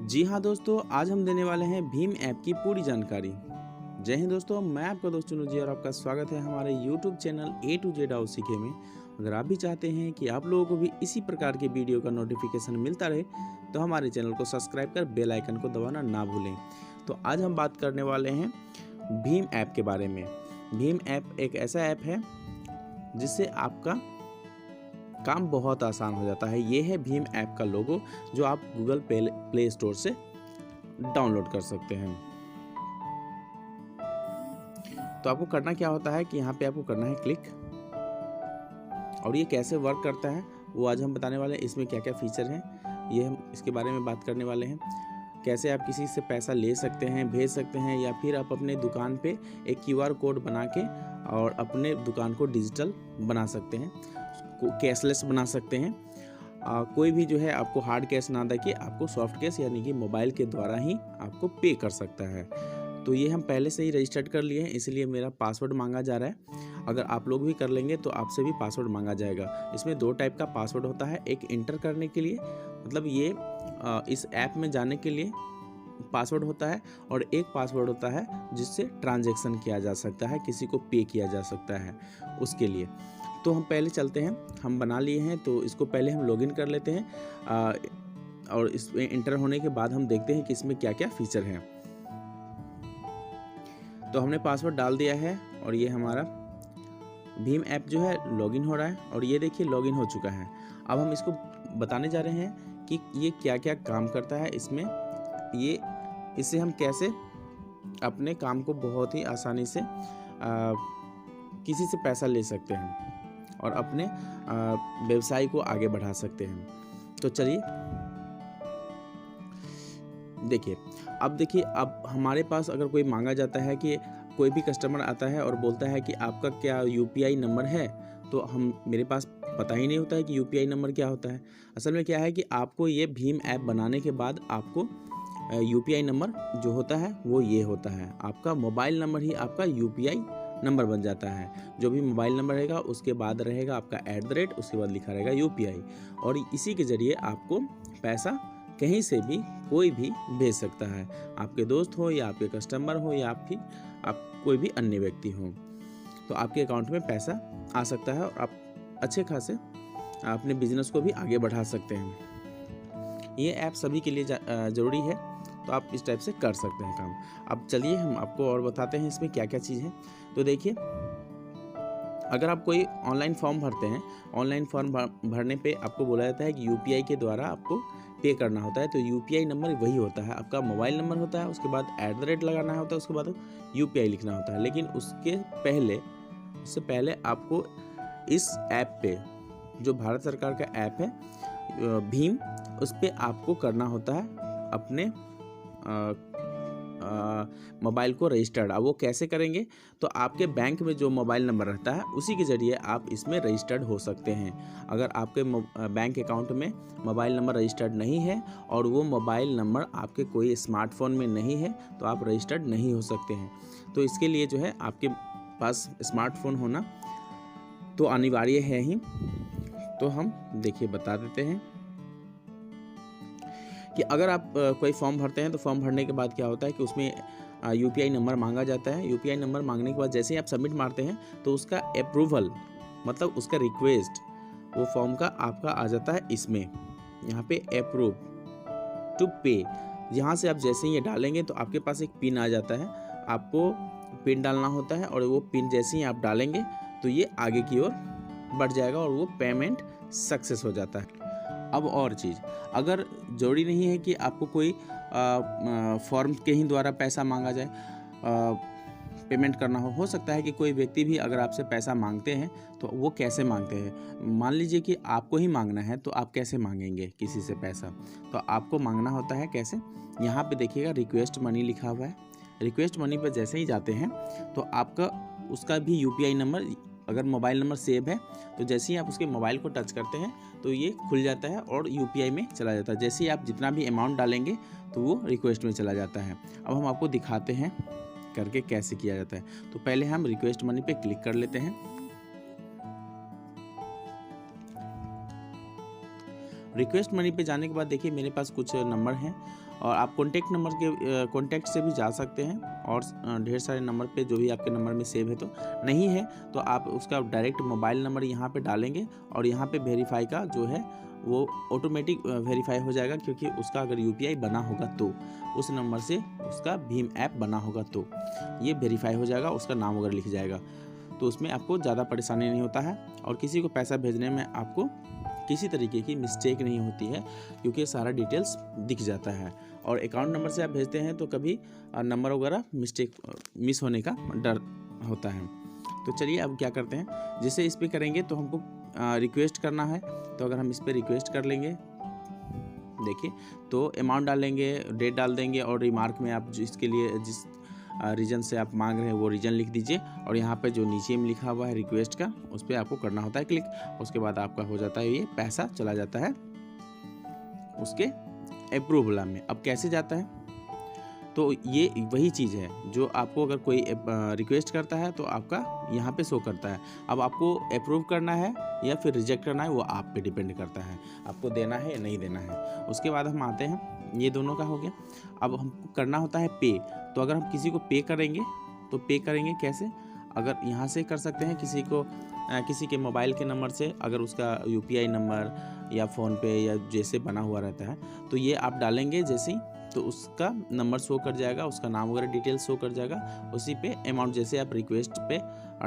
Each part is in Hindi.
जी हाँ दोस्तों, आज हम देने वाले हैं भीम ऐप की पूरी जानकारी। जय हिंद दोस्तों, मैं आपका दोस्त चुनू जी और आपका स्वागत है हमारे YouTube channel A to Z सीखे में। अगर आप भी चाहते हैं कि आप लोगों को भी इसी प्रकार के वीडियो का नोटिफिकेशन मिलता रहे तो हमारे चैनल को सब्सक्राइब कर बेल आइकन को दबाना ना भूलें। तो आज हम बात करने वाले हैं भीम ऐप के बारे में। भीम ऐप एक ऐसा ऐप है जिससे आपका काम बहुत आसान हो जाता है। ये है भीम ऐप का लोगो जो आप गूगल प्ले स्टोर से डाउनलोड कर सकते हैं। तो आपको करना क्या होता है कि यहाँ पे आपको करना है क्लिक, और ये कैसे वर्क करता है वो आज हम बताने वाले हैं। इसमें क्या क्या फीचर हैं ये हम इसके बारे में बात करने वाले हैं। कैसे आप किसी से पैसा ले सकते हैं, भेज सकते हैं, या फिर आप अपने दुकान पे एक QR कोड बना के और अपने दुकान को डिजिटल बना सकते हैं, कैशलेस बना सकते हैं। कोई भी जो है आपको हार्ड कैश ना दे के आपको सॉफ्ट कैश यानी कि मोबाइल के द्वारा ही आपको पे कर सकता है। तो ये हम पहले से ही रजिस्टर्ड कर लिए हैं, इसलिए मेरा पासवर्ड मांगा जा रहा है। अगर आप लोग भी कर लेंगे तो आपसे भी पासवर्ड मांगा जाएगा। इसमें दो टाइप का पासवर्ड होता है, एक इंटर करने के लिए, मतलब ये इस ऐप में जाने के लिए पासवर्ड होता है, और एक पासवर्ड होता है जिससे ट्रांजैक्शन किया जा सकता है, किसी को पे किया जा सकता है उसके लिए। तो हम पहले चलते हैं, हम बना लिए हैं तो इसको पहले हम लॉगिन कर लेते हैं, और इसमें इंटर होने के बाद हम देखते हैं कि इसमें क्या क्या फीचर हैं। तो हमने पासवर्ड डाल दिया है और ये हमारा भीम ऐप जो है लॉगिन हो रहा है, और ये देखिए लॉगिन हो चुका है। अब हम इसको बताने जा रहे हैं कि ये क्या क्या काम करता है इसमें, ये इससे हम कैसे अपने काम को बहुत ही आसानी से किसी से पैसा ले सकते हैं और अपने व्यवसाय को आगे बढ़ा सकते हैं। तो चलिए देखिए, अब हमारे पास अगर कोई मांगा जाता है कि कोई भी कस्टमर आता है और बोलता है कि आपका क्या UPI नंबर है, तो मेरे पास पता ही नहीं होता है कि UPI नंबर क्या होता है। असल में क्या है कि आपको ये भीम ऐप बनाने के बाद आपको UPI नंबर जो होता है वो ये होता है, आपका मोबाइल नंबर ही आपका UPI नंबर बन जाता है। जो भी मोबाइल नंबर रहेगा उसके बाद रहेगा आपका @ उसके बाद लिखा रहेगा UPI, और इसी के ज़रिए आपको पैसा कहीं से भी कोई भी भेज सकता है, आपके दोस्त हो या आपके कस्टमर हो या फिर आप कोई भी अन्य व्यक्ति हो, तो आपके अकाउंट में पैसा आ सकता है और आप अच्छे खासे अपने बिजनेस को भी आगे बढ़ा सकते हैं। ये ऐप सभी के लिए ज़रूरी है, तो आप इस टाइप से कर सकते हैं काम। अब चलिए हम आपको और बताते हैं इसमें क्या क्या चीज़ है। तो देखिए, अगर आप कोई ऑनलाइन फॉर्म भरते हैं, ऑनलाइन फॉर्म भरने पे आपको बोला जाता है कि UPI के द्वारा आपको पे करना होता है। तो UPI नंबर वही होता है, आपका मोबाइल नंबर होता है, उसके बाद @ लगाना होता है, उसके बाद UPI लिखना होता है। लेकिन उससे पहले आपको इस ऐप पे, जो भारत सरकार का ऐप है भीम, उस पर आपको करना होता है अपने मोबाइल को रजिस्टर्ड। अब वो कैसे करेंगे, तो आपके बैंक में जो मोबाइल नंबर रहता है उसी के ज़रिए आप इसमें रजिस्टर्ड हो सकते हैं। अगर आपके बैंक अकाउंट में मोबाइल नंबर रजिस्टर्ड नहीं है और वो मोबाइल नंबर आपके कोई स्मार्टफोन में नहीं है तो आप रजिस्टर्ड नहीं हो सकते हैं। तो इसके लिए जो है आपके पास स्मार्टफोन होना तो अनिवार्य है ही। तो हम देखिए बता देते हैं कि अगर आप कोई फॉर्म भरते हैं तो फॉर्म भरने के बाद क्या होता है कि उसमें UPI नंबर मांगा जाता है। UPI नंबर मांगने के बाद जैसे ही आप सबमिट मारते हैं तो उसका अप्रूवल, मतलब उसका रिक्वेस्ट, वो फॉर्म का आपका आ जाता है इसमें, यहाँ पे अप्रूव टू पे। यहाँ से आप जैसे ही ये डालेंगे तो आपके पास एक पिन आ जाता है, आपको पिन डालना होता है, और वो पिन जैसे ही आप डालेंगे तो ये आगे की ओर बढ़ जाएगा और वो पेमेंट सक्सेस हो जाता है। अब और चीज़, अगर ज़रूरी नहीं है कि आपको कोई फॉर्म के ही द्वारा पैसा मांगा जाए, पेमेंट करना हो सकता है कि कोई व्यक्ति भी अगर आपसे पैसा मांगते हैं तो वो कैसे मांगते हैं। मान लीजिए कि आपको ही मांगना है तो आप कैसे मांगेंगे किसी से पैसा, तो आपको मांगना होता है कैसे। यहाँ पे देखिएगा रिक्वेस्ट मनी लिखा हुआ है, रिक्वेस्ट मनी पर जैसे ही जाते हैं तो आपका उसका भी UPI नंबर, अगर मोबाइल नंबर सेव है तो जैसे ही आप उसके मोबाइल को टच करते हैं तो ये खुल जाता है और UPI में चला जाता है। जैसे ही आप जितना भी अमाउंट डालेंगे तो वो रिक्वेस्ट में चला जाता है। अब हम आपको दिखाते हैं करके कैसे किया जाता है। तो पहले हम रिक्वेस्ट मनी पे क्लिक कर लेते हैं। रिक्वेस्ट मनी पे जाने के बाद देखिए मेरे पास कुछ नंबर हैं और आप कॉन्टैक्ट से भी जा सकते हैं और ढेर सारे नंबर पे जो भी आपके नंबर में सेव है, तो नहीं है तो आप उसका डायरेक्ट मोबाइल नंबर यहाँ पे डालेंगे और यहाँ पे वेरीफाई का जो है वो ऑटोमेटिक वेरीफाई हो जाएगा, क्योंकि उसका अगर यूपीआई बना होगा तो उस नंबर से उसका भीम ऐप बना होगा तो ये वेरीफाई हो जाएगा, उसका नाम वगैरह लिख जाएगा। तो उसमें आपको ज़्यादा परेशानी नहीं होता है और किसी को पैसा भेजने में आपको किसी तरीके की मिस्टेक नहीं होती है, क्योंकि सारा डिटेल्स दिख जाता है। और अकाउंट नंबर से आप भेजते हैं तो कभी नंबर वगैरह मिस होने का डर होता है। तो चलिए अब क्या करते हैं, जैसे इस पर करेंगे तो हमको रिक्वेस्ट करना है। तो अगर हम इस पर रिक्वेस्ट कर लेंगे, देखिए तो अमाउंट डालेंगे, डेट डाल देंगे और रिमार्क में आप इसके लिए जिस रीजन से आप मांग रहे हैं वो रीजन लिख दीजिए और यहाँ पे जो नीचे में लिखा हुआ है रिक्वेस्ट का उस पर आपको करना होता है क्लिक। उसके बाद आपका हो जाता है, ये पैसा चला जाता है उसके अप्रूवल में। अब कैसे जाता है, तो ये वही चीज़ है जो आपको अगर कोई रिक्वेस्ट करता है तो आपका यहाँ पे शो करता है। अब आपको अप्रूव करना है या फिर रिजेक्ट करना है वो आप पे डिपेंड करता है, आपको देना है या नहीं देना है। उसके बाद हम आते हैं, ये दोनों का हो गया। अब हमको करना होता है पे। तो अगर हम किसी को पे करेंगे तो पे करेंगे कैसे, अगर यहाँ से कर सकते हैं किसी के मोबाइल के नंबर से, अगर उसका यूपीआई नंबर या फ़ोनपे या जैसे बना हुआ रहता है तो ये आप डालेंगे जैसे ही तो उसका नंबर शो कर जाएगा, उसका नाम वगैरह डिटेल्स शो कर जाएगा। उसी पे अमाउंट जैसे आप रिक्वेस्ट पे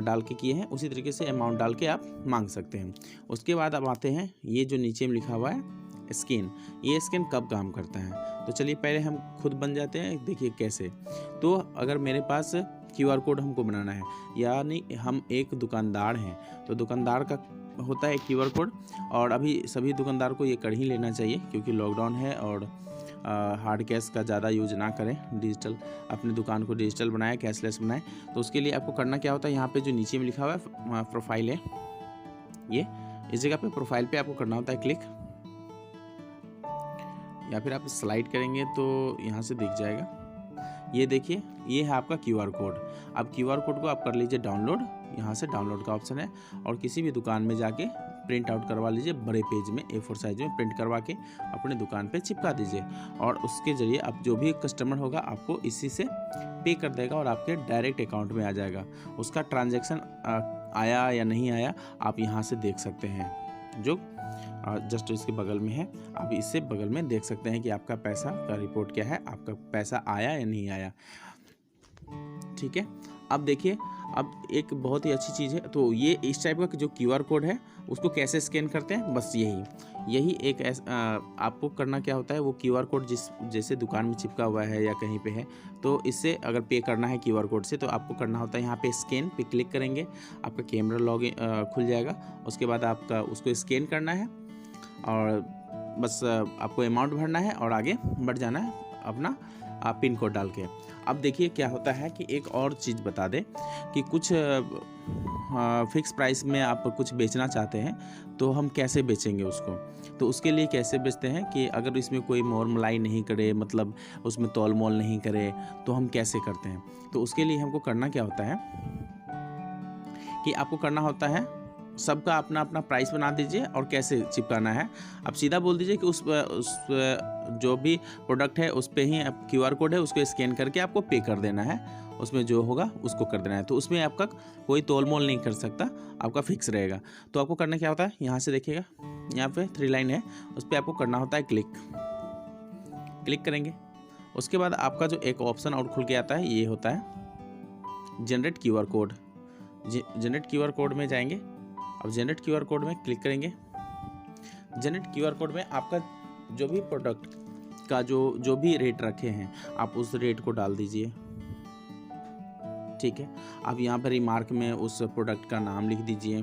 डाल के किए हैं उसी तरीके से अमाउंट डाल के आप मांग सकते हैं। उसके बाद अब आते हैं, ये जो नीचे में लिखा हुआ है स्कैन, ये स्कैन कब काम करता है। तो चलिए पहले हम खुद बन जाते हैं, देखिए कैसे। तो अगर मेरे पास क्यूआर कोड हमको बनाना है, यानी हम एक दुकानदार हैं तो दुकानदार का होता है क्यूआर कोड, और अभी सभी दुकानदार को ये कर ही लेना चाहिए क्योंकि लॉकडाउन है और हार्ड कैश का ज़्यादा यूज ना करें, डिजिटल अपनी दुकान को डिजिटल बनाएं, कैशलेस बनाएं। तो उसके लिए आपको करना क्या होता है, यहाँ पे जो नीचे में लिखा हुआ है प्रोफाइल है, ये इस जगह पे प्रोफाइल पे आपको करना होता है क्लिक, या फिर आप स्लाइड करेंगे तो यहाँ से दिख जाएगा। ये देखिए ये है आपका क्यूआर कोड। अब क्यूआर कोड को आप कर लीजिए डाउनलोड, यहाँ से डाउनलोड का ऑप्शन है और किसी भी दुकान में जाके प्रिंट आउट करवा लीजिए, बड़े पेज में A4 साइज में प्रिंट करवा के अपने दुकान पे चिपका दीजिए और उसके ज़रिए आप जो भी कस्टमर होगा आपको इसी से पे कर देगा और आपके डायरेक्ट अकाउंट में आ जाएगा। उसका ट्रांजैक्शन आया या नहीं आया आप यहाँ से देख सकते हैं, जो जस्ट इसके बगल में है। आप इससे बगल में देख सकते हैं कि आपका पैसा का रिपोर्ट क्या है, आपका पैसा आया या नहीं आया। ठीक है, अब देखिए अब एक बहुत ही अच्छी चीज़ है, तो ये इस टाइप का जो क्यूआर कोड है उसको कैसे स्कैन करते हैं, बस यही एक आपको करना क्या होता है, वो क्यूआर कोड जैसे दुकान में चिपका हुआ है या कहीं पे है, तो इससे अगर पे करना है क्यूआर कोड से तो आपको करना होता है यहाँ पे स्कैन पे क्लिक करेंगे, आपका कैमरा लॉगिन खुल जाएगा। उसके बाद आपका उसको स्कैन करना है और बस आपको अमाउंट भरना है और आगे बढ़ जाना है अपना पिन कोड डाल के। अब देखिए क्या होता है कि एक और चीज़ बता दें कि कुछ फिक्स प्राइस में आप कुछ बेचना चाहते हैं तो हम कैसे बेचेंगे उसको। तो उसके लिए कैसे बेचते हैं कि अगर इसमें कोई मोल मलाई नहीं करे, मतलब उसमें तोल मोल नहीं करे, तो हम कैसे करते हैं। तो उसके लिए हमको करना क्या होता है कि आपको करना होता है सबका अपना अपना प्राइस बना दीजिए और कैसे चिपकाना है आप सीधा बोल दीजिए कि उस जो भी प्रोडक्ट है उस पे ही क्यूआर कोड है उसको स्कैन करके आपको पे कर देना है, उसमें जो होगा उसको कर देना है। तो उसमें आपका कोई तोल मोल नहीं कर सकता, आपका फिक्स रहेगा। तो आपको करना क्या होता है, यहाँ से देखिएगा यहाँ पे 3 लाइन है, उस पर आपको करना होता है क्लिक करेंगे। उसके बाद आपका जो एक ऑप्शन और खुल के आता है ये होता है generate QR code. Generate QR code में जाएंगे, अब जनरेट क्यूआर कोड में क्लिक करेंगे। जनरेट क्यूआर कोड में आपका जो भी प्रोडक्ट का जो भी रेट रखे हैं आप उस रेट को डाल दीजिए। ठीक है, अब यहाँ पर रिमार्क में उस प्रोडक्ट का नाम लिख दीजिए।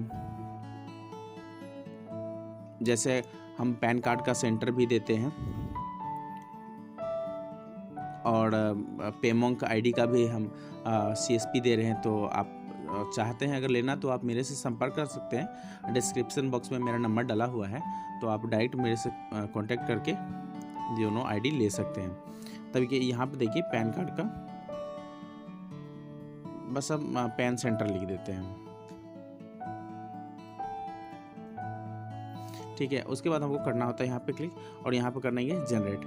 जैसे हम पैन कार्ड का सेंटर भी देते हैं और पेमोंक आईडी का भी हम CSP दे रहे हैं, तो आप चाहते हैं अगर लेना तो आप मेरे से संपर्क कर सकते हैं। डिस्क्रिप्शन बॉक्स में मेरा नंबर डला हुआ है, तो आप डायरेक्ट मेरे से कांटेक्ट करके दोनों आईडी ले सकते हैं। तभी कि यहाँ पे देखिए पैन कार्ड का बस हम पैन सेंटर लिख देते हैं। ठीक है। उसके बाद हमको करना होता है यहाँ पे क्लिक और यहाँ पे करना है जनरेट,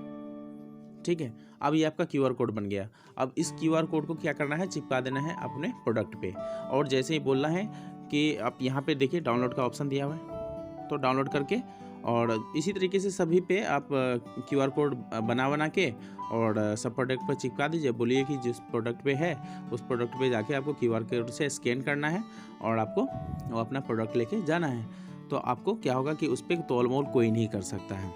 ठीक है। अब ये आपका QR कोड बन गया। अब इस QR कोड को क्या करना है, चिपका देना है अपने प्रोडक्ट पे, और जैसे ही बोलना है कि आप यहाँ पे देखिए डाउनलोड का ऑप्शन दिया हुआ है, तो डाउनलोड करके और इसी तरीके से सभी पे आप QR कोड बना के और सब प्रोडक्ट पर चिपका दीजिए। बोलिए कि जिस प्रोडक्ट पे है उस प्रोडक्ट पे जाके आपको QR कोड से स्कैन करना है और आपको वो अपना प्रोडक्ट लेके जाना है। तो आपको क्या होगा कि उस पर तोल मोल कोई नहीं कर सकता है।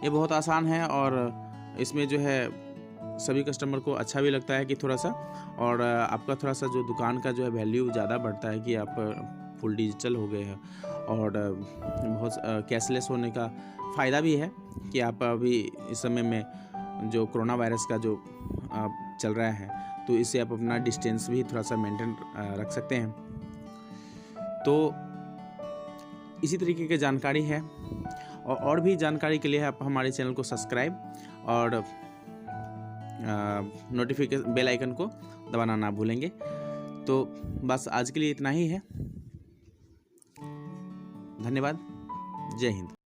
ये बहुत आसान है और इसमें जो है सभी कस्टमर को अच्छा भी लगता है कि थोड़ा सा, और आपका थोड़ा सा जो दुकान का जो है वैल्यू ज़्यादा बढ़ता है कि आप फुल डिजिटल हो गए हैं, और बहुत कैशलेस होने का फ़ायदा भी है कि आप अभी इस समय में जो कोरोना वायरस का जो चल रहा है, तो इससे आप अपना डिस्टेंस भी थोड़ा सा मेंटेन रख सकते हैं। तो इसी तरीके की जानकारी है, और भी जानकारी के लिए आप हमारे चैनल को सब्सक्राइब और नोटिफिकेशन बेल आइकन को दबाना ना भूलेंगे। तो बस आज के लिए इतना ही है। धन्यवाद। जय हिंद।